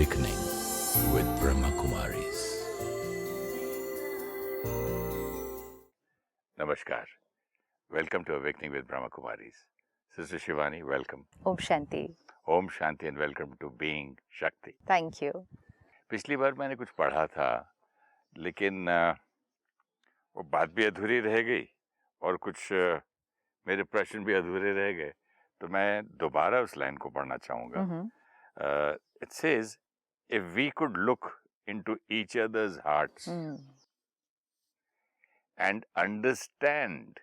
Awakening with Brahma Kumaris. Namaskar. Welcome to Awakening with Brahma Kumaris. Sister Shivani, welcome. Om Shanti. Om Shanti and welcome to Being Shakti. Thank you. पिछली बार मैंने कुछ पढ़ा था, लेकिन वो बात भी अधूरी रह गई और कुछ मेरे प्रश्न भी अधूरे रह गए, तो मैं दोबारा उस लाइन को पढ़ना चाहूँगा. It says, if we could look into each other's hearts and understand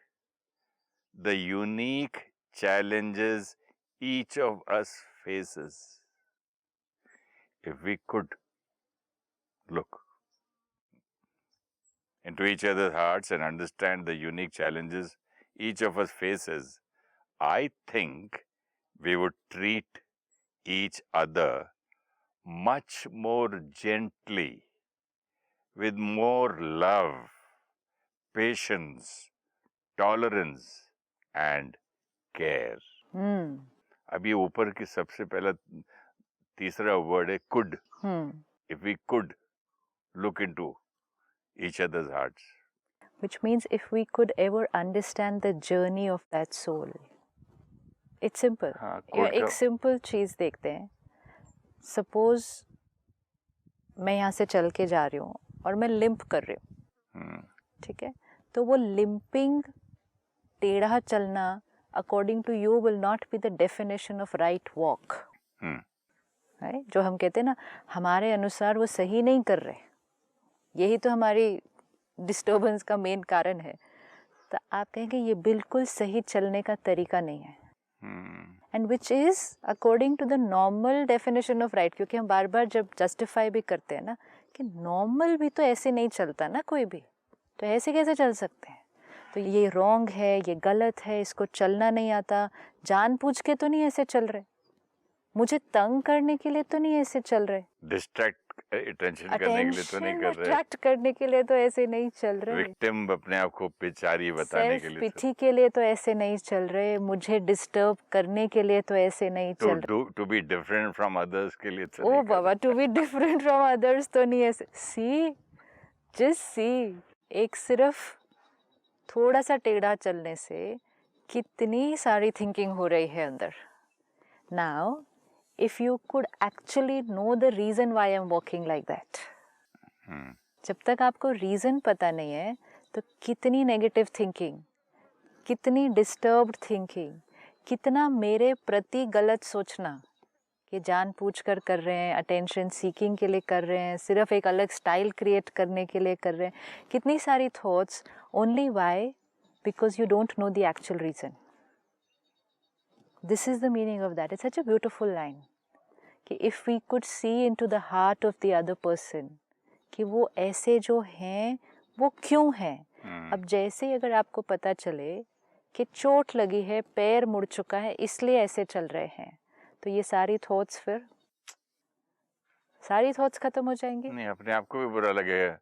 the unique challenges each of us faces. If we could look into each other's hearts and understand the unique challenges each of us faces, I think we would treat each other much more gently, with more love, patience, tolerance and care. अब ये ऊपर की सबसे पहला तीसरा word है could. If we could look into each other's hearts. Which means if we could ever understand the journey of that soul. It's simple. एक simple चीज देखते हैं. Suppose मैं यहाँ से चल के जा रही हूँ और मैं लिम्प कर रही हूँ, ठीक है? तो वो लिम्पिंग, टेढ़ा चलना, according to you will not be the definition of right walk. right? जो हम कहते हैं ना, हमारे अनुसार वो सही नहीं कर रहे, यही तो हमारी डिस्टर्बेंस का मेन कारण है. तो आप कहेंगे ये बिल्कुल सही चलने का तरीका नहीं है. And which is according to the normal definition of right. क्योंकि हम बार बार जब जस्टिफाई भी करते हैं ना कि नॉर्मल भी तो ऐसे नहीं चलता ना कोई भी, तो ऐसे कैसे चल सकते हैं, तो ये रॉन्ग है, ये गलत है, इसको चलना नहीं आता, जानबूझ के तो नहीं ऐसे चल रहे, मुझे तंग करने के लिए तो नहीं ऐसे चल रहे, डिस्ट्रैक्ट अटेंशन करने के लिए तो नहीं कर रहे, अट्रैक्ट करने के लिए तो ऐसे नहीं चल रहे, विक्टिम अपने आप को बेचारी बताने के लिए, पिटी के लिए तो ऐसे नहीं चल रहे, मुझे डिस्टर्ब करने के लिए तो ऐसे नहीं चल रहे, to be different from others के लिए तो ओ बाबा, to be different from others तो नहीं ऐसे. सी, जस्ट सी, एक सिर्फ थोड़ा सा टेढ़ा चलने से कितनी सारी थिंकिंग हो रही है अंदर. Now if you could actually know the reason why I'm walking like that. जब तक आपको रीज़न पता नहीं है तो कितनी नेगेटिव थिंकिंग, कितनी डिस्टर्ब्ड थिंकिंग, कितना मेरे प्रति गलत सोचना कि जानबूझकर कर रहे हैं, अटेंशन सीकिंग के लिए कर रहे हैं, सिर्फ एक अलग स्टाइल क्रिएट करने के लिए कर रहे हैं, कितनी सारी thoughts. Only why? Because you don't know the actual reason. This is the meaning of that. It's such a beautiful line. कि if we could see into the heart of the other person, कि वो ऐसे जो हैं वो क्यों हैं. अब जैसे अगर आपको पता चले कि चोट लगी है, पैर मुड़ चुका है, इसलिए ऐसे चल रहे हैं, तो ये सारी थॉट्स खत्म हो जाएंगी. नहीं, अपने आप को भी बुरा लगेगा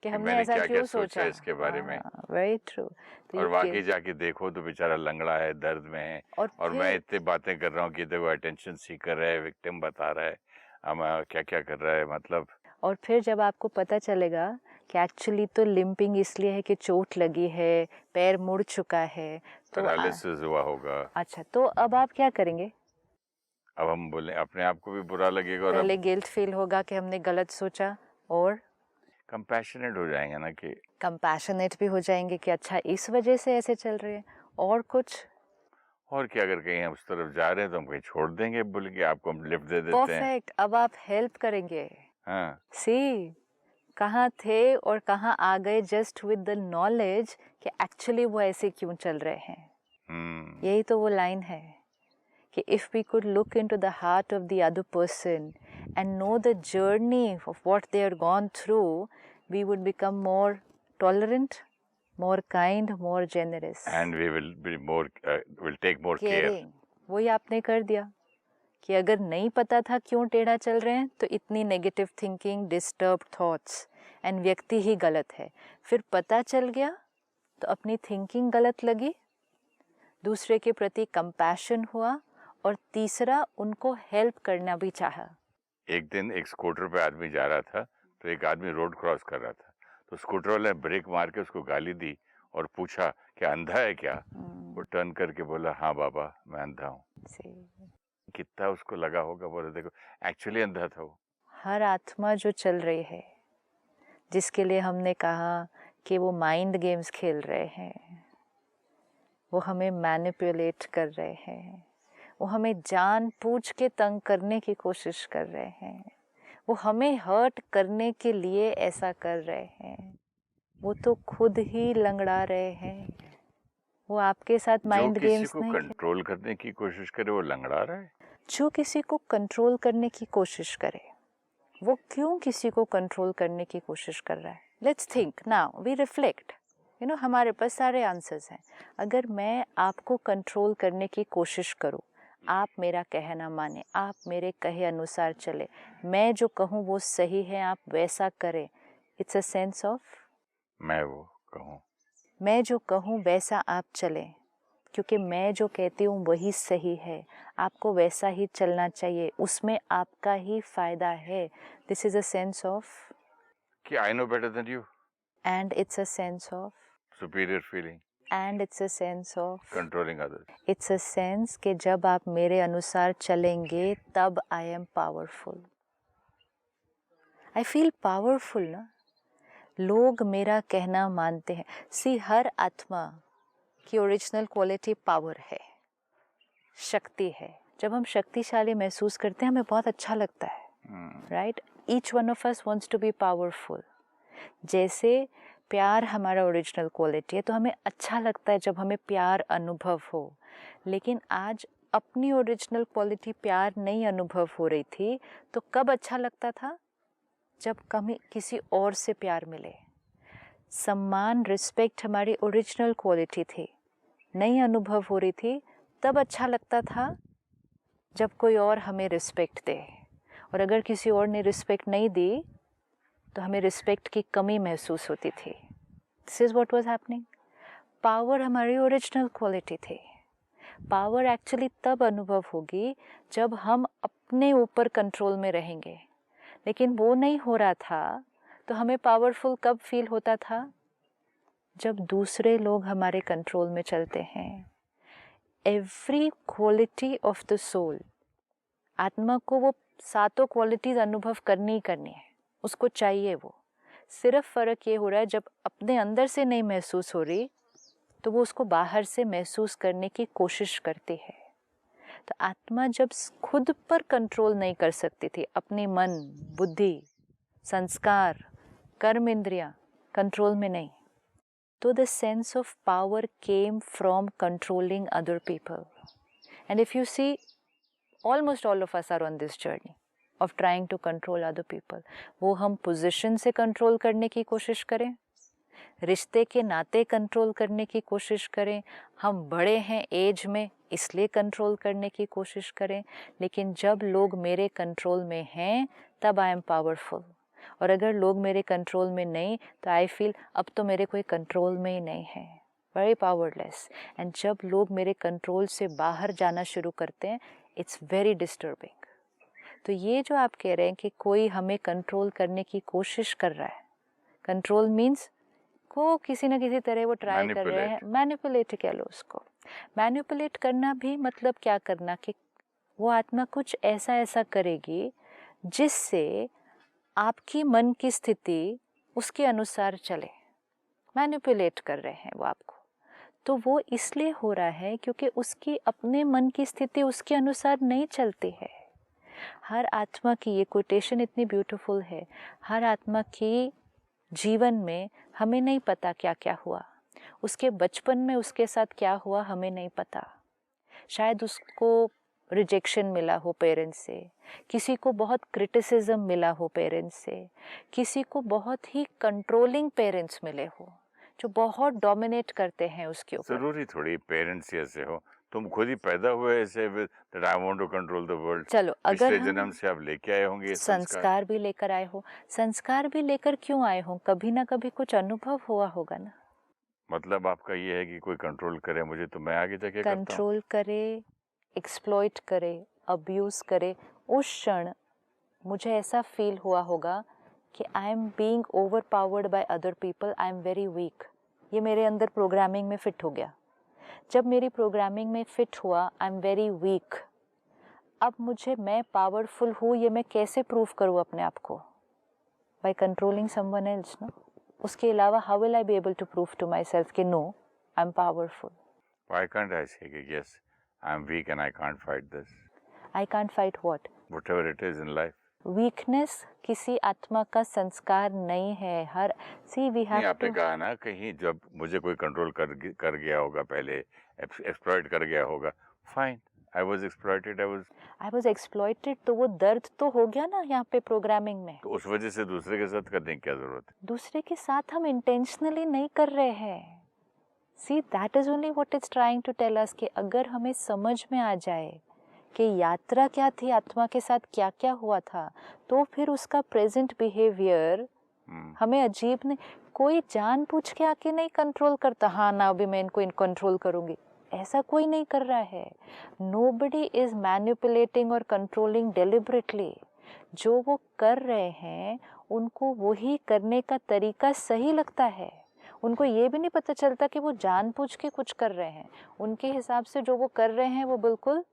कि हमने ऐसा क्यों सोचा इसके बारे में. Very true. और वाकई जाके देखो तो बेचारा लंगड़ा है, दर्द में है, और मैं इतने बातें कर रहा हूँ कि देखो अटेंशन सीकर है, विक्टिम बता रहा है, हम क्या क्या कर रहा है, मतलब. और फिर जब आपको पता चलेगा कि एक्चुअली तो लिम्पिंग इसलिए है कि चोट लगी है, पैर मुड़ चुका है, तो पैरालिसिस हुआ होगा. अच्छा, तो अब आप क्या करेंगे? अब हम बोले अपने आप को भी बुरा लगेगा, और पहले गिल्ट फील होगा कि हमने गलत सोचा, और कंपैशनेट हो जाएंगे ना, कि कंपैशनेट भी हो जाएंगे कि अच्छा इस वजह से ऐसे चल रहे हैं. और कुछ, और क्या, अगर कहीं हम उस तरफ जा रहे हैं तो हम कहीं छोड़ देंगे, बोले कि आपको हम लिफ्ट दे देते हैं. परफेक्ट. अब आप हेल्प करेंगे. हाँ, सी, कहाँ थे और कहाँ आ गए, जस्ट विद द नॉलेज कि एक्चुअली वो ऐसे क्यों चल रहे हैं. यही तो वो लाइन है कि if we could look into the heart of the other person and know the journey of what they are gone through, we would become more tolerant, more kind, more generous. And we will be more, will take more care. वही आपने कर दिया कि अगर नहीं पता था क्यों टेढ़ा चल रहे हैं तो इतनी negative thinking, disturb thoughts, and व्यक्ति ही गलत है. फिर पता चल गया तो अपनी थिंकिंग गलत लगी, दूसरे के प्रति कंपैशन हुआ, और तीसरा उनको हेल्प करना भी चाहा. एक दिन एक स्कूटर पे आदमी जा रहा था, तो एक आदमी रोड क्रॉस कर रहा था, तो स्कूटर वाले ने ब्रेक मार के उसको गाली दी और पूछा कि अंधा है क्या? वो टर्न करके बोला, हाँ बाबा मैं अंधा हूँ। कितना उसको लगा होगा, बोले देखो एक्चुअली अंधा था वो। हर आत्मा जो चल रही है, जिसके लिए हमने कहा कि वो माइंड गेम्स खेल रहे हैं, वो हमें मैनिपुलेट कर रहे हैं, वो हमें जानबूझ के तंग करने की कोशिश कर रहे हैं, वो हमें हर्ट करने के लिए ऐसा कर रहे हैं, वो तो खुद ही लंगड़ा रहे हैं। वो आपके साथ माइंड गेम्स नहीं। जो किसी को कंट्रोल करने की कोशिश करे वो लंगड़ा रहा है। जो किसी को कंट्रोल करने की कोशिश करे, वो क्यों किसी को कंट्रोल करने की कोशिश कर रहा है? Let's think now, we reflect. हमारे पास सारे आंसर्स हैं। अगर मैं आपको कंट्रोल करने की कोशिश करूं, आप मेरा कहना माने, आप मेरे कहे अनुसार चले, मैं जो कहूं वो सही है, आप वैसा करें, इट्स अ सेंस ऑफ मैं वो कहूं, मैं जो कहूं वैसा आप चलें, क्योंकि मैं जो कहती हूँ वही सही है, आपको वैसा ही चलना चाहिए, उसमें आपका ही फायदा है। This is a sense of कि I know better than you, and it's a sense of superior feeling, and it's a sense of controlling others. It's a sense कि जब आप मेरे अनुसार चलेंगे तब I am powerful. I feel powerful ना। लोग मेरा कहना मानते हैं। सी, हर आत्मा की ओरिजिनल क्वालिटी पावर है, शक्ति है। जब हम शक्तिशाली महसूस करते हैं हमें बहुत अच्छा लगता है, right? Each one of us wants to be powerful. जैसे प्यार हमारा ओरिजिनल क्वालिटी है, तो हमें अच्छा लगता है जब हमें प्यार अनुभव हो। लेकिन आज अपनी ओरिजिनल क्वालिटी प्यार नहीं अनुभव हो रही थी, तो कब अच्छा लगता था? जब कभी किसी और से प्यार मिले। सम्मान, रिस्पेक्ट हमारी ओरिजिनल क्वालिटी थी, नहीं अनुभव हो रही थी, तब अच्छा लगता था जब कोई और हमें रिस्पेक्ट दे। और अगर किसी और ने रिस्पेक्ट नहीं दी तो हमें रिस्पेक्ट की कमी महसूस होती थी। This is what was happening. Power हमारी ओरिजिनल क्वालिटी थी। पावर एक्चुअली तब अनुभव होगी जब हम अपने ऊपर कंट्रोल में रहेंगे, लेकिन वो नहीं हो रहा था। तो हमें पावरफुल कब फील होता था? जब दूसरे लोग हमारे कंट्रोल में चलते हैं। Every quality of the soul, आत्मा को वो सातों क्वालिटीज अनुभव करनी ही करनी है, उसको चाहिए वो। सिर्फ फ़र्क ये हो रहा है जब अपने अंदर से नहीं महसूस हो रही तो वो उसको बाहर से महसूस करने की कोशिश करती है। तो आत्मा जब खुद पर कंट्रोल नहीं कर सकती थी, अपनी मन, बुद्धि, संस्कार, कर्म इंद्रियां कंट्रोल में नहीं, तो the sense of power came from controlling other people. And if you see, almost all of us are on this journey of trying to control other people. वो हम पोजीशन से कंट्रोल करने की कोशिश करें, रिश्ते के नाते कंट्रोल करने की कोशिश करें, हम बड़े हैं एज में इसलिए कंट्रोल करने की कोशिश करें, लेकिन जब लोग मेरे कंट्रोल में हैं तब आई एम पावरफुल। और अगर लोग मेरे कंट्रोल में नहीं तो आई फील अब तो मेरे कोई कंट्रोल में ही नहीं है, वेरी पावरलेस। एंड जब लोग मेरे कंट्रोल से बाहर जाना शुरू करते हैं, इट्स वेरी डिस्टर्बिंग। तो ये जो आप कह रहे हैं कि कोई हमें कंट्रोल करने की कोशिश कर रहा है, कंट्रोल मीन्स को किसी न किसी तरह वो ट्राई कर रहे हैं, मैनिपुलेट कह लो उसको। मैनिपुलेट करना भी मतलब क्या करना, कि वो आत्मा कुछ ऐसा ऐसा करेगी जिससे आपकी मन की स्थिति उसके अनुसार चले। मैनिपुलेट कर रहे हैं वो आपको, तो वो इसलिए हो रहा है क्योंकि उसकी अपने मन की स्थिति उसके अनुसार नहीं चलती है। हर आत्मा की, ये कोटेशन इतनी ब्यूटीफुल है, हर आत्मा की जीवन में हमें नहीं पता क्या क्या हुआ, उसके बचपन में उसके साथ क्या हुआ हमें नहीं पता। शायद उसको रिजेक्शन मिला हो पेरेंट्स से, किसी को बहुत क्रिटिसिज्म मिला हो पेरेंट्स से, किसी को बहुत ही कंट्रोलिंग पेरेंट्स मिले हो जो बहुत डोमिनेट करते हैं उसके ऊपर। जरूरी थोड़ी पेरेंट्स ऐसे हो, तुम खुद ही पैदा हुए ऐसे that I want to control the world. चलो, अगर जन्म से आप लेके आए होंगे संस्कार भी लेकर आए हो, संस्कार भी लेकर क्यों आए हो, कभी ना कभी कुछ अनुभव हुआ होगा ना। मतलब आपका ये है कि कोई कंट्रोल करे मुझे तो मैं आगे जाके कंट्रोल करे, एक्सप्लॉइट करे, अब्यूज करे, उस क्षण मुझे ऐसा फील हुआ होगा कि I am being overpowered by other people, I am very weak. ये मेरे अंदर प्रोग्रामिंग में फिट हो गया। जब मेरी प्रोग्रामिंग में फिट हुआ आई एम वेरी वीक, अब मुझे मैं पावरफुल हूँ ये मैं कैसे प्रूव करूँ अपने आप को? By controlling someone else, no? उसके अलावा how will I be able to prove to myself कि no I am powerful? Why can't I say कि yes, I'm weak and I can't fight this? I can't fight what? Whatever it is in life. Weakness किसी आत्मा का संस्कार नहीं है। हर see we have नहीं, आपने to कहा ना कहीं जब मुझे कोई कंट्रोल कर गया होगा, पहले एक्सप्लॉइट कर गया होगा, fine, I was exploited, I was exploited, तो वो दर्द तो हो गया ना यहाँ पे प्रोग्रामिंग में। तो उस वजह से दूसरे के साथ करने की क्या जरूरत है? दूसरे के साथ हम इंटेंशनली नहीं कर रहे हैं। See, that is only what it's trying to tell us कि अगर हमें समझ में आ जाए कि यात्रा क्या थी, आत्मा के साथ क्या क्या हुआ था, तो फिर उसका प्रेजेंट बिहेवियर हमें अजीब नहीं, कोई जानबूझ के आके नहीं कंट्रोल करता, हाँ ना अभी मैं इनको कंट्रोल करूँगी, ऐसा कोई नहीं कर रहा है। Nobody is manipulating और controlling deliberately। जो वो कर रहे हैं उनको वही करने का तरीका सही लगता है। उनको ये भी नहीं पता चलता कि वो जानबूझ के कुछ कर रहे हैं। उनके हिसाब से जो वो कर रहे हैं वो बिल्कुल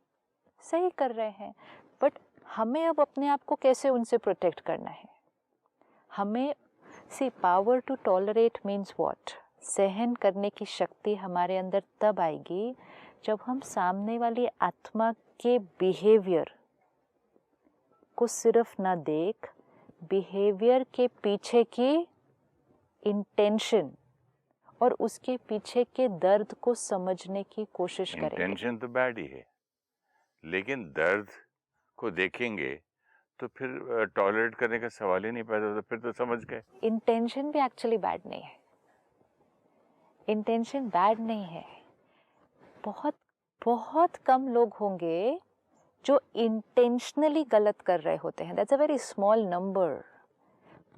सही कर रहे हैं। बट हमें अब अपने आप को कैसे उनसे प्रोटेक्ट करना है? हमें see power to tolerate means what? सहन करने की शक्ति हमारे अंदर तब आएगी जब हम सामने वाली आत्मा के बिहेवियर को सिर्फ ना देख, बिहेवियर के पीछे की इंटेंशन और उसके पीछे के दर्द को समझने की कोशिश करेंगे। इंटेंशन तो बैड ही है, लेकिन दर्द को देखेंगे तो फिर टॉलरेट करने का सवाल ही नहीं पैदा होता, फिर तो समझ गए। इंटेंशन भी एक्चुअली बैड नहीं है। इंटेंशन बैड नहीं है। बहुत बहुत कम लोग होंगे जो इंटेंशनली गलत कर रहे होते हैं। That's a very small number.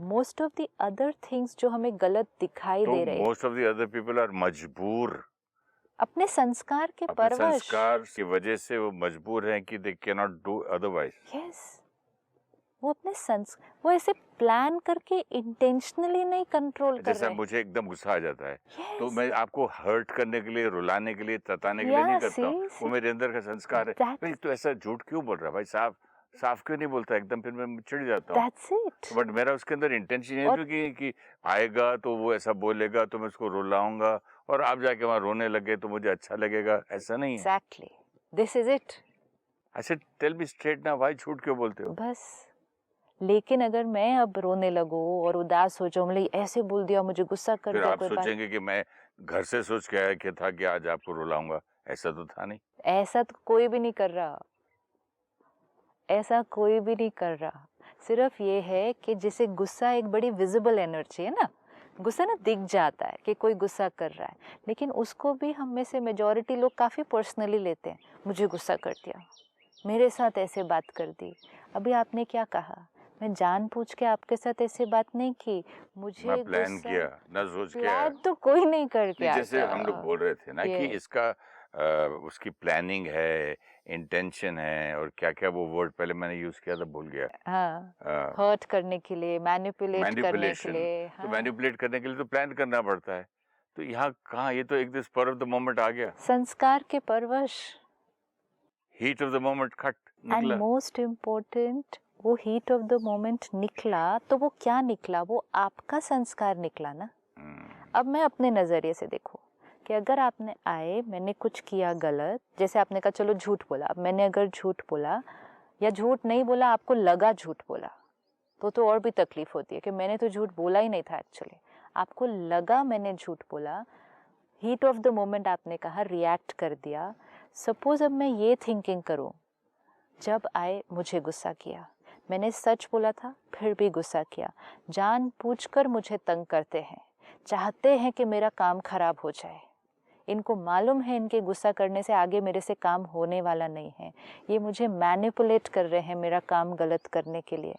Most of the other things जो हमें गलत दिखाई दे रहे हैं, most of the other people are मजबूर, अपने संस्कार के परवश, संस्कार की वजह से वो मजबूर हैं कि they can not do otherwise. Yes, वो अपने वो ऐसे प्लान करके इंटेंशनली नहीं कंट्रोल कर जैसा रहे। मुझे एकदम गुस्सा आ जाता है yes. तो मैं आपको हर्ट करने के लिए, रुलाने के लिए, तताने के लिए नहीं करता हूँ। वो मेरे अंदर का संस्कार है। भाई तो ऐसा झूठ क्यों बोल रहा है भाई? साफ क्यों नहीं बोलता एकदम? फिर मैं चिढ़ जाता हूँ। बट मेरा उसके अंदर इंटेंशन है कि आएगा तो वो ऐसा बोलेगा तो मैं उसको रुलाऊंगा और आप जाके वहाँ रोने लगे तो मुझे अच्छा लगेगा, ऐसा नहीं है। Exactly. This is it. I said, tell me straight now, why झूठ क्यों बोलते हो? बस। लेकिन अगर मैं अब रोने लगूं और उदास हो जाऊं, मतलब ऐसे बोल दिया, मुझे गुस्सा कर दिया, फिर आप सोचेंगे कि मैं घर से सोच के आया था कि आज आपको रुलाऊंगा, ऐसा तो था नहीं। ऐसा तो कोई भी नहीं कर रहा, ऐसा कोई भी नहीं कर रहा। सिर्फ ये है कि जैसे गुस्सा एक बड़ी विजिबल एनर्जी है ना, गुस्सा ना दिख जाता है कि कोई गुस्सा कर रहा है, लेकिन उसको भी हम में से मेजॉरिटी लोग काफ़ी पर्सनली लेते हैं। मुझे गुस्सा कर दिया, मेरे साथ ऐसे बात कर दी। अभी आपने क्या कहा? मैं जानबूझ के आपके साथ ऐसे बात नहीं की, मुझे ना प्लान किया, ना सोच के आया। प्लान तो कोई नहीं करके आता। जैसे हम लोग बोल रहे थे ना कि इसका उसकी प्लानिंग है, इंटेंशन है, और क्या क्या वो वर्ड पहले मैंने यूज किया था, भूल गया। हाँ, हर्ट करने के लिए, मैनिपुलेट करने के लिए। तो मैनिपुलेट करने के लिए तो प्लान करना पड़ता है। तो यहाँ कहाँ, ये तो एक this spur of the moment आ गया, संस्कार के परवश, हीट ऑफ द मोमेंट खट निकला। एंड मोस्ट इम्पोर्टेंट, वो हीट ऑफ द मोमेंट निकला तो वो क्या निकला? वो आपका संस्कार निकला ना। अब मैं अपने नज़रिए से देखूं कि अगर आपने आए, मैंने कुछ किया गलत, जैसे आपने कहा चलो झूठ बोला, अब मैंने अगर झूठ बोला या झूठ नहीं बोला, आपको लगा झूठ बोला, तो और भी तकलीफ होती है कि मैंने तो झूठ बोला ही नहीं था एक्चुअली। आपको लगा मैंने झूठ बोला, हीट ऑफ द मोमेंट आपने कहा, रिएक्ट कर दिया। सपोज अब मैं ये थिंकिंग करूं, जब आए मुझे गुस्सा किया, मैंने सच बोला था फिर भी गुस्सा किया, जानबूझकर मुझे तंग करते हैं, चाहते हैं कि मेरा काम खराब हो जाए, इनको मालूम है इनके गुस्सा करने से आगे मेरे से काम होने वाला नहीं है, ये मुझे मैनिपुलेट कर रहे हैं मेरा काम गलत करने के लिए।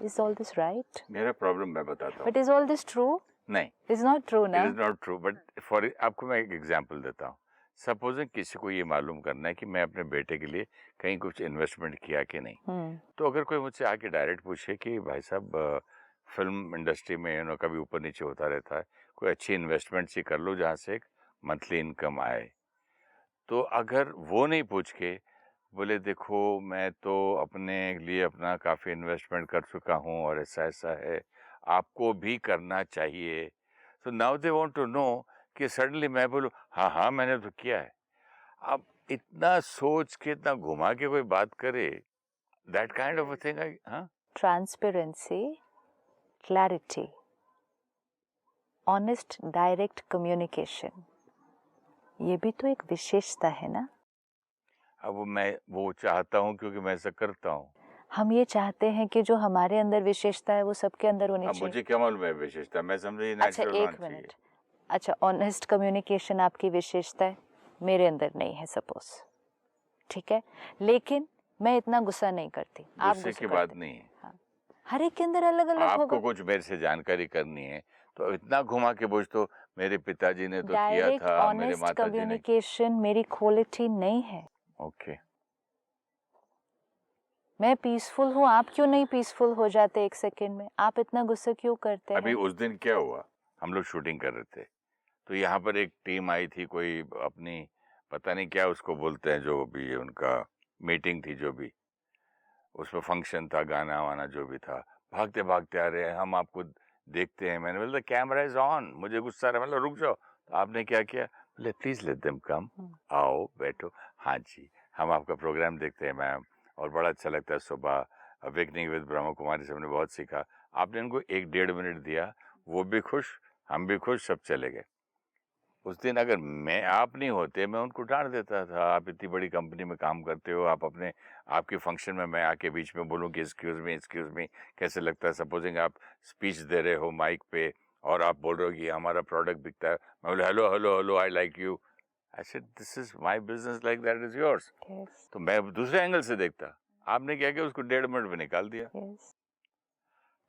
Is all this right? मेरा प्रॉब्लम मैं बताता हूँ। But is all this true? नहीं, It's not true ना? It is not true, but for आपको मैं एक एग्जांपल देता हूँ। सपोजिंग किसी को ये मालूम करना है कि मैं अपने बेटे के लिए कहीं कुछ इन्वेस्टमेंट किया कि नहीं, तो अगर कोई मुझसे आके डायरेक्ट पूछे कि भाई साहब फिल्म इंडस्ट्री में कभी ऊपर नीचे होता रहता है, कोई अच्छी इन्वेस्टमेंट सी कर लो जहाँ से एक मंथली इनकम आए, तो अगर वो नहीं पूछ के बोले देखो मैं तो अपने लिए अपना काफ़ी इन्वेस्टमेंट कर चुका हूँ और ऐसा ऐसा है, आपको भी करना चाहिए, तो now they want to know कि सडनली मैं बोलूँ हाँ हाँ मैंने तो किया है। अब इतना सोच के इतना घुमा के कोई बात करे, that kind of a thing, हाँ, transparency, clarity, honest direct communication, ये भी तो एक विशेषता है ना। अब मैं वो चाहता हूँ क्योंकि मैं ऐसा करता हूँ। हम ये चाहते हैं कि जो हमारे अंदर विशेषता है वो सबके अंदर होनी चाहिए। मुझे क्या मालूम है विशेषता, मैं समझे अच्छा नेचुरल एक मिनट, अच्छा ऑनेस्ट कम्युनिकेशन आपकी विशेषता है, मेरे अंदर नहीं है सपोज, ठीक है, लेकिन मैं इतना गुस्सा नहीं करती, आप गुस्से गुस्सा की बात नहीं है। हाँ, हर एक के अंदर अलग अलग होगा। आपको कुछ मेरे से जानकारी करनी है तो इतना घुमा के पूछ, तो मेरे पिताजी ने तो किया डायरेक्ट था, मेरे ऑनेस्ट माताजी ने। कम्युनिकेशन मेरी क्वालिटी नहीं है। ओके, मैं पीसफुल हूँ, आप क्यों नहीं पीसफुल हो जाते एक सेकंड में? आप इतना गुस्सा क्यों करते हैं? अभी उस दिन क्या हुआ, हम लोग शूटिंग कर रहे थे, तो यहाँ पर एक टीम आई थी, कोई अपनी पता नहीं क्या उसको बोलते हैं, जो भी उनका मीटिंग थी, जो भी उसमें फंक्शन था, गाना वाना जो भी था, भागते भागते आ रहे हैं, हम आपको देखते हैं। मैंने बोला कैमरा इज ऑन, मुझे गुस्सा आ रहा है, मतलब रुक जाओ। तो आपने क्या किया, बोले प्लीज लेट देम कम, आओ बैठो, हाँ जी हम आपका प्रोग्राम देखते हैं मैम, और बड़ा अच्छा लगता है सुबह अवेकनिंग विद ब्रह्मा कुमारी से हमने बहुत सीखा। आपने उनको 1-1.5 मिनट दिया, वो भी खुश, हम भी खुश, सब चले गए। उस दिन अगर मैं आप नहीं होते, मैं उनको डांट देता था, आप इतनी बड़ी कंपनी में काम करते हो, आप अपने आपके फंक्शन में मैं आके बीच में बोलूं कि एक्सक्यूज मी, कैसे लगता है? सपोजिंग आप स्पीच दे रहे हो माइक पे और आप बोल रहे हो कि हमारा प्रोडक्ट बिकता है, मैं बोले hello hello hello I like you, I said this is my business like that is yours. तो मैं दूसरे एंगल से देखता, आपने क्या किया, उसको 1.5 मिनट में निकाल दिया।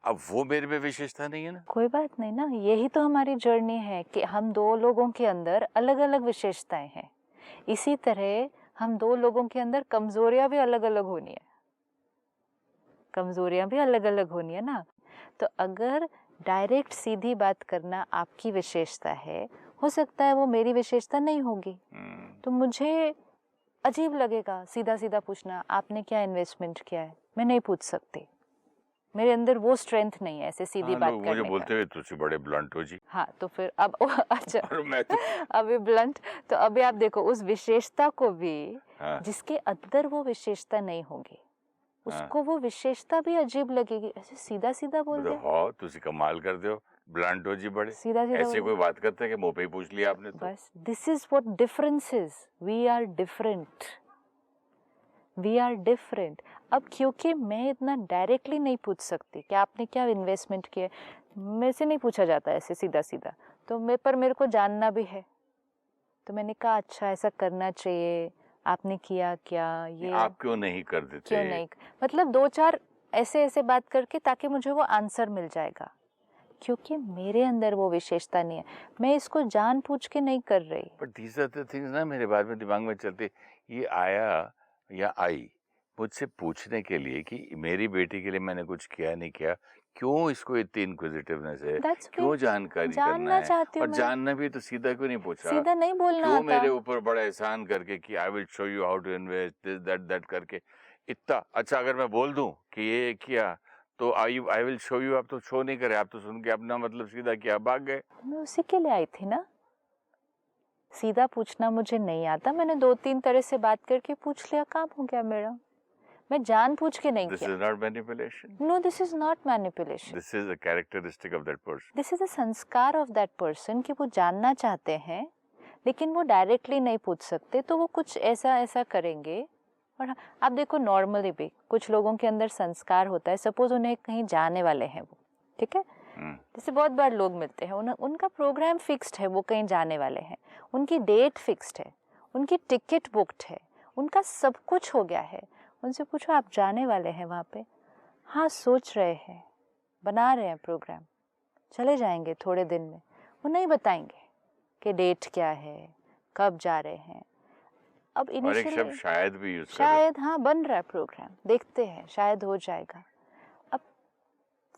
अब वो मेरे में विशेषता नहीं है ना। कोई बात नहीं ना, यही तो हमारी जर्नी है कि हम दो लोगों के अंदर अलग अलग विशेषताएं हैं। इसी तरह हम दो लोगों के अंदर कमजोरियां भी अलग अलग होनी है, कमजोरियां भी अलग अलग होनी है ना। तो अगर डायरेक्ट सीधी बात करना आपकी विशेषता है, हो सकता है वो मेरी विशेषता नहीं होगी, तो मुझे अजीब लगेगा सीधा सीधा पूछना आपने क्या इन्वेस्टमेंट किया है, मैं नहीं पूछ सकती, मेरे अंदर वो स्ट्रेंथ नहीं है ऐसे सीधी बात करने का। मुझे बोलते हुए तुझे बड़े ब्लंट हो जी। हाँ तो फिर अब अच्छा और मैं तो अभी ब्लंट, तो अभी आप देखो उस विशेषता को भी, हाँ। जिसके अंदर वो विशेषता नहीं होगी उसको वो विशेषता भी अजीब लगेगी, ऐसे सीधा सीधा बोल दिया। हाँ तुसी कमाल कर दो, ब्लंट हो जी बड़े, सीधा सीधा ऐसे कोई बात करते हैं कि मुंह पे ही पूछ लिया आपने तो। बस this is what difference is, we are different, we are different. अब क्योंकि मैं इतना डायरेक्टली नहीं पूछ सकती कि आपने क्या इन्वेस्टमेंट किया, मेरे से नहीं पूछा जाता ऐसे सीधा सीधा, तो मेरे को जानना भी है, तो मैंने कहा अच्छा ऐसा करना चाहिए, आपने किया क्या, ये आप क्यों नहीं कर देते, क्यों नहीं, मतलब 2-4 ऐसे ऐसे बात करके ताकि मुझे वो आंसर मिल जाएगा, क्योंकि मेरे अंदर वो विशेषता नहीं है, मैं इसको जानबूझ के नहीं कर रही। But these are the things ना मेरे बाद में दिमाग में चलते, ये आया या आई मुझसे पूछने के लिए कि मेरी बेटी के लिए मैंने कुछ किया नहीं किया, क्यों इसको इतनी इंक्विजिटिवनेस है, क्यों जानकारी करना है, और जानना भी तो सीधा क्यों नहीं पूछा, सीधा नहीं बोलना क्यों आता। मेरे ऊपर बड़ा एहसान करके कि I will show you how to invest this that करके इतना अच्छा, अगर मैं बोल दूं कि ये किया तो आई विल शो यू, आप तो शो नहीं करे, आप तो सुन के अपना मतलब सीधा किया, भाग गए। मैं उसी के लिए आई थी ना, सीधा पूछना मुझे नहीं आता, मैंने 2-3 तरह से बात करके पूछ लिया, काम हो गया मेरा, मैं जानबूझ के नहीं किया। This is not manipulation. No, this is not manipulation. This is a characteristic of that person. This is a संस्कार of that person कि वो जानना चाहते हैं लेकिन वो डायरेक्टली नहीं पूछ सकते, तो वो कुछ ऐसा ऐसा करेंगे। और आप देखो नॉर्मली भी कुछ लोगों के अंदर संस्कार होता है, सपोज उन्हें कहीं जाने वाले हैं वो, ठीक है, जैसे बहुत बार लोग मिलते हैं, उनका प्रोग्राम फिक्स्ड है, वो कहीं जाने वाले हैं, उनकी डेट फिक्स्ड है, उनकी टिकट बुक्ड है, उनका सब कुछ हो गया है, उनसे पूछो आप जाने वाले हैं वहाँ पे, हाँ सोच रहे हैं, बना रहे हैं प्रोग्राम, चले जाएंगे थोड़े दिन में, वो नहीं बताएंगे कि डेट क्या है, कब जा रहे हैं। अब और एक इनिशियली शब्द शायद भी यूज कर शायद, हाँ, बन रहा है प्रोग्राम, देखते हैं, शायद हो जाएगा। अब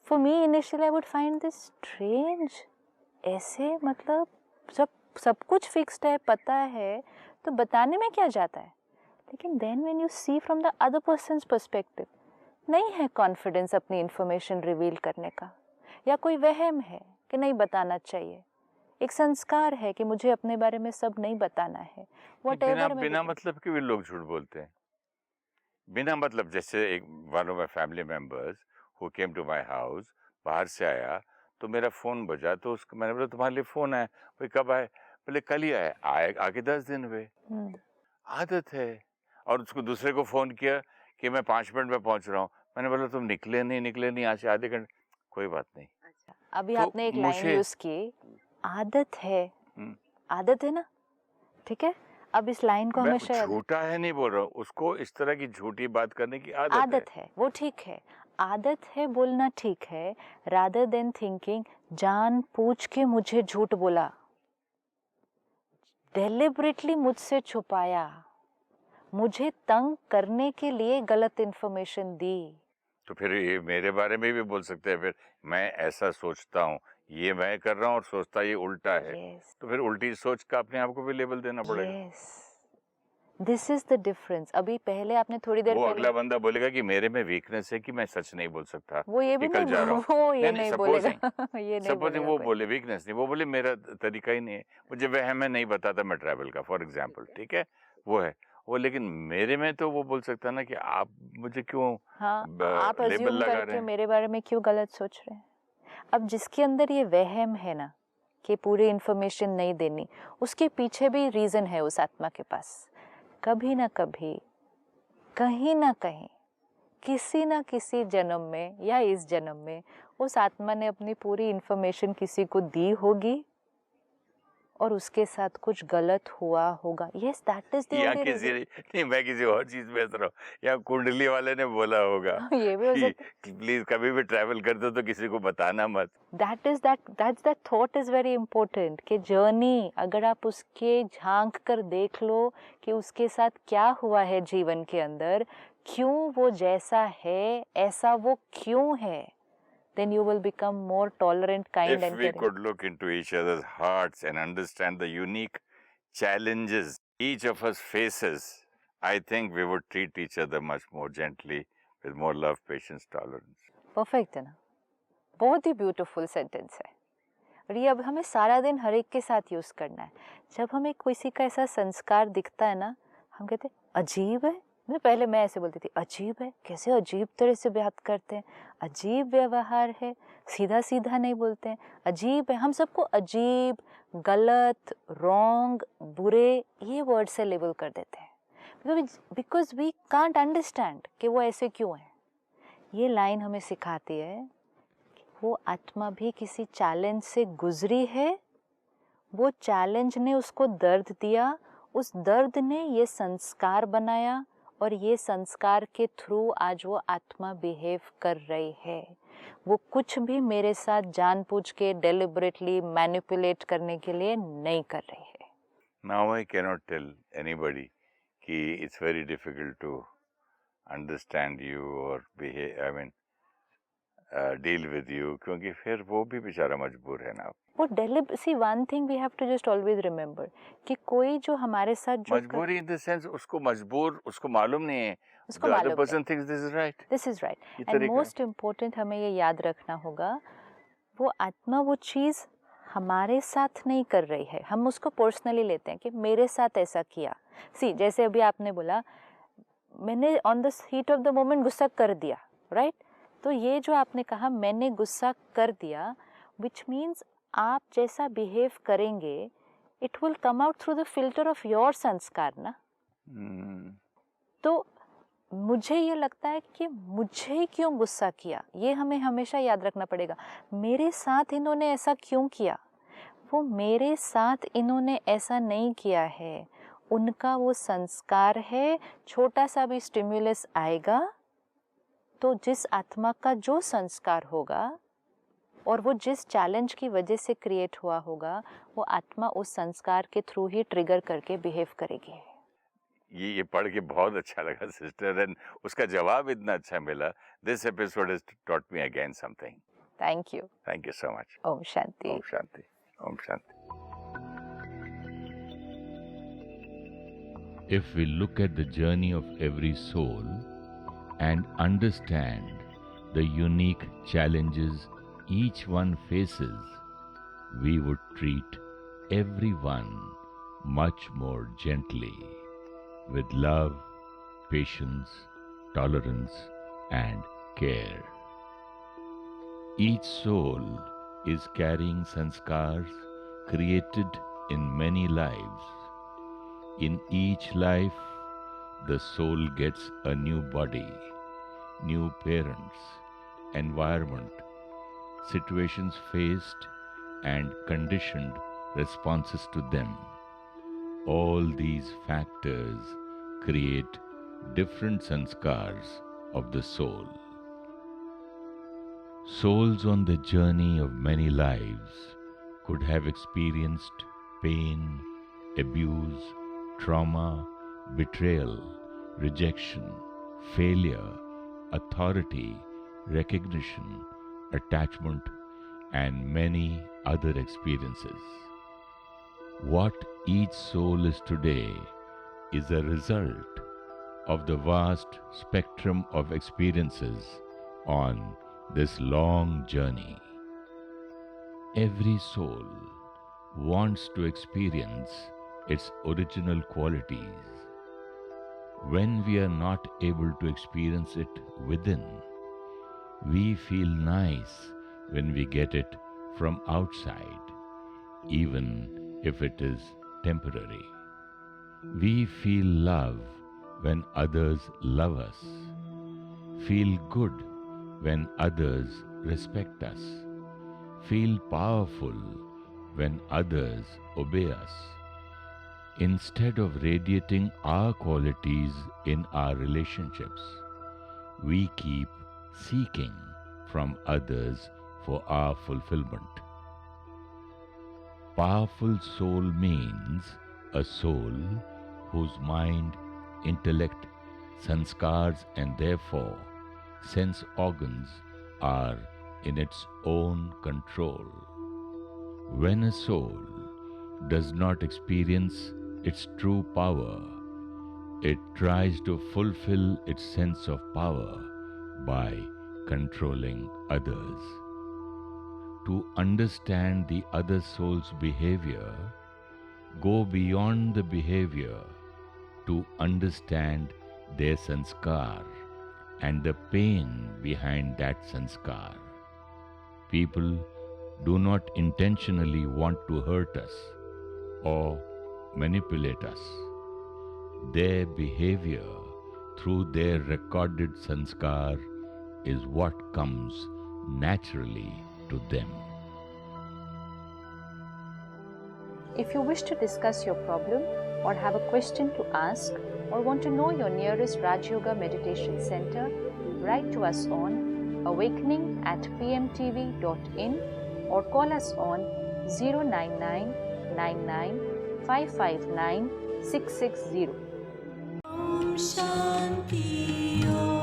for me initially I would find this strange, ऐसे मतलब सब कुछ फिक्स्ड है, पता है, तो बताने में क्या जाता है। लेकिन then when you see from the other person's perspective, नहीं है कॉन्फिडेंस अपनी इंफॉर्मेशन रिवील करने का, या कोई वहम है कि नहीं बताना चाहिए, एक संस्कार है कि मुझे अपने बारे में सब नहीं बताना है, व्हाटएवर। बिना मतलब के भी लोग झूठ बोलते हैं, बिना मतलब। जैसे एक one of my family members who came to my house, बाहर से आया तो मेरा फ़ोन बजा, तो उसको मैंने बोला तुम्हारे लिए फ़ोन आया। भाई कब आए? बोले कल ही आया। आके 10 दिन हुए। आदत है। और उसको दूसरे को फ़ोन किया कि मैं 5 मिनट में पहुंच रहा हूँ। मैंने बोला तुम निकले नहीं आज से आधे घंटे। कोई बात नहीं। अच्छा, अभी तो आपने एक लाइन यूज की, आदत है। आदत है ना, ठीक है। अब इस लाइन को हमेशा, झूठा है नहीं बोल रहा हूँ, उसको इस तरह की झूठी बात करने की आदत है। वो ठीक है, आदत है बोलना ठीक है, रादर देन थिंकिंग जान पूछ के मुझे झूठ बोला, डेलिबरेटली मुझसे छुपाया, मुझे तंग करने के लिए गलत इंफॉर्मेशन दी। तो फिर ये मेरे बारे में भी बोल सकते हैं, फिर मैं ऐसा सोचता हूँ, ये मैं कर रहा हूँ और सोचता ये उल्टा है। तो फिर उल्टी सोच का अपने आप को भी लेबल देना पड़ेगा। This is the difference. अभी पहले आपने थोड़ी देर वो पहले, अगला बंदा बोलेगा कि मेरे में वीकनेस है कि मैं सच नहीं बोल सकता, वो ये भी कल जा रहा हूँ। वो ये नहीं बोलेगा। ये नहीं सपोजिंग बोलेगा वो कोई। बोले वीकनेस नहीं, वो बोले मेरा तरीका ही नहीं है, मुझे वहम है नहीं बताता मैं ट्रैवल का, फॉर एग्जाम्पल, ठीक है, वो है वो। लेकिन मेरे में तो वो बोल सकता ना कि आप मुझे क्यों आप लेबल अज्यूम लगा रहे करके हैं, मेरे बारे में क्यों गलत सोच रहे हैं। अब जिसके अंदर ये वहम है ना कि पूरी इंफॉर्मेशन नहीं देनी, उसके पीछे भी रीजन है उस आत्मा के पास। कभी ना कभी, कहीं ना कहीं, किसी ना किसी जन्म में या इस जन्म में उस आत्मा ने अपनी पूरी इंफॉर्मेशन किसी को दी होगी और उसके साथ कुछ गलत हुआ होगा। Yes, that is the only reason. नहीं, मैं किसी और चीज में रहा हूँ, या कुंडली वाले ने बोला होगा ये भी हो सकता कि प्लीज कभी भी ट्रैवल करते हो तो किसी को बताना मत। That's that thought is very important कि जर्नी, अगर आप उसके झांक कर देख लो कि उसके साथ क्या हुआ है जीवन के अंदर, क्यों वो जैसा है, ऐसा वो क्यों है, then you will become more tolerant, kind If and we caring. could look into each other's hearts and understand the unique challenges each of us faces, I think we would treat each other much more gently, with more love, patience, tolerance. Perfect है ना, बहुत ही beautiful sentence है। और ये अब हमें सारा दिन हर एक के साथ यूज करना है। जब हमें किसी का ऐसा संस्कार दिखता है ना, हम कहते हैं अजीब है। पहले मैं ऐसे बोलती थी, अजीब है, कैसे अजीब तरह से बात करते हैं, अजीब व्यवहार है, सीधा सीधा नहीं बोलते हैं, अजीब है। हम सबको अजीब, गलत, रॉन्ग, बुरे, ये वर्ड से लेबल कर देते हैं, बिकॉज वी कांट अंडरस्टैंड कि वो ऐसे क्यों है। ये लाइन हमें सिखाती है कि वो आत्मा भी किसी चैलेंज से गुजरी है, वो चैलेंज ने उसको दर्द दिया, उस दर्द ने ये संस्कार बनाया, और ये संस्कार के थ्रू आज वो आत्मा बिहेव कर रही है। वो कुछ भी मेरे साथ जानबूझ के डेलिबरेटली मैनिपुलेट करने के लिए नहीं कर रही है। Now I cannot tell anybody कि it's very difficult to understand you or behave, I mean, deal with you, क्योंकि फिर वो भी बेचारा मजबूर है ना। वो see, one thing we have to just always remember कि कोई जो हमारे साथ जो मजबूरी in the sense उसको मजबूर, उसको मालूम नहीं है, उसको the other मालूम person thinks this is right. and most important हमें ये याद रखना होगा, वो आत्मा वो चीज़ हमारे साथ नहीं कर रही है, हम उसको पर्सनली लेते हैं कि मेरे साथ ऐसा किया। सी, जैसे अभी आपने बोला मैंने on the heat of the moment गुस्सा कर दिया, राइट? तो ये जो आपने कहा मैंने गुस्सा कर दिया, विच मीन्स आप जैसा बिहेव करेंगे it will come out through the filter of your संस्कार ना। तो मुझे ये लगता है कि मुझे क्यों गुस्सा किया, ये हमें हमेशा याद रखना पड़ेगा। मेरे साथ इन्होंने ऐसा क्यों किया, वो मेरे साथ इन्होंने ऐसा नहीं किया है, उनका वो संस्कार है। छोटा सा भी स्टिम्युलस आएगा तो जिस आत्मा का जो संस्कार होगा और वो जिस चैलेंज की वजह से क्रिएट हुआ होगा वो आत्मा उस संस्कार के थ्रू ही ट्रिगर करके बिहेव करेगी। ये पढ़ के बहुत अच्छा लगा सिस्टर, एंड उसका जवाब इतना अच्छा मिला। This episode has taught me again something. Thank you so much. ओम शांति। ओम शांति। ओम शांति। If we look at the journey of every soul and understand the unique challenges each one faces, we would treat everyone much more gently, with love, patience, tolerance, and care. Each soul is carrying sanskars created in many lives. In each life, the soul gets a new body, new parents, environment, situations faced, and conditioned responses to them. All these factors create different sanskars of the soul. Souls on the journey of many lives could have experienced pain, abuse, trauma, betrayal, rejection, failure, authority, recognition, attachment, and many other experiences. What each soul is today is a result of the vast spectrum of experiences on this long journey. Every soul wants to experience its original qualities. When we are not able to experience it within, we feel nice when we get it from outside, even if it is temporary. We feel love when others love us, feel good when others respect us, feel powerful when others obey us. Instead of radiating our qualities in our relationships, we keep seeking from others for our fulfillment. Powerful soul means a soul whose mind, intellect, sanskars, and therefore sense organs are in its own control. When a soul does not experience its true power, it tries to fulfill its sense of power by controlling others. To understand the other soul's behavior, go beyond the behavior to understand their sanskar and the pain behind that sanskar. People do not intentionally want to hurt us or manipulate us. Their behavior through their recorded sanskar is what comes naturally to them. If you wish to discuss your problem or have a question to ask or want to know your nearest Raj Yoga Meditation Center, write to us on awakening@pmtv.in or call us on 099 99 559 660. Om Shanti Om.